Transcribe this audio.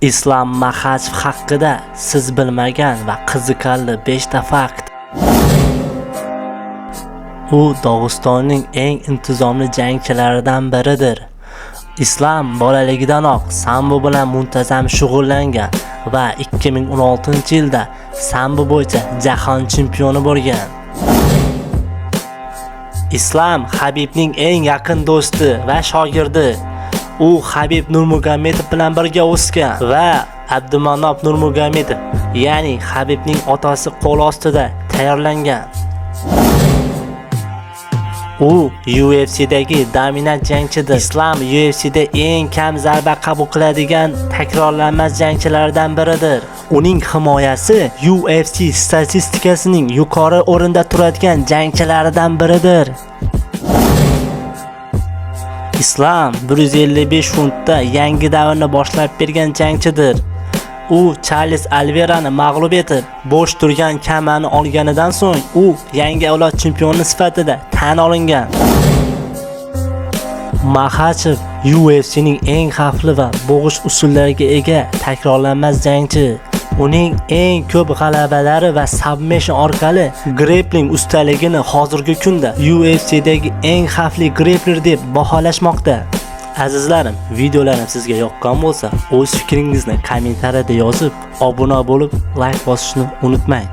Islom Makhachev haqida siz bilmagan va qiziqarli 5 ta fakt. U Dog'istonning eng intizomli jangchilaridan biridir. Islom bolaligidanoq sambo bilan muntazam shug'ullangan va 2016-yilda sambo bo'yicha jahon chempioni bo'lgan. Islom Habibning eng yaqin do'sti va shogirdi. U Habib Nurmagomedov bilan birga o'sgan va Abdumanob Nurmagomedov, ya'ni Habibning otasi qo'l ostida tayyorlangan. U UFC'dagi dominant jangchidir. Islom UFC'da eng kam zarba qabul qiladigan takrorlanmas jangchilardan biridir. Uning himoyasi UFC statistikasining yuqori o'rinda turadigan jangchilaridan biridir. Islom 155 funtda yangi davrni boshlab bergan jangchidir. U Charles Oliveirani mag'lub etib, bo'sh turgan kamani olganidan so'ng u yangi avlod chempioni sifatida tan olingan. Makhachev UFC'ning eng xavfli va bo'g'ish usullariga ega takrorlanmas jangchi. Uning eng ko'p g'alabalari va submission orqali grappling ustaligini hozirgi kunda UFC'dagi eng xavfli grappler deb baholashmoqda. Azizlarim, videolarim sizga yoqqan bo'lsa, o'z fikringizni kommentariyada yozib, obuna bo'lib, like bosishni unutmang.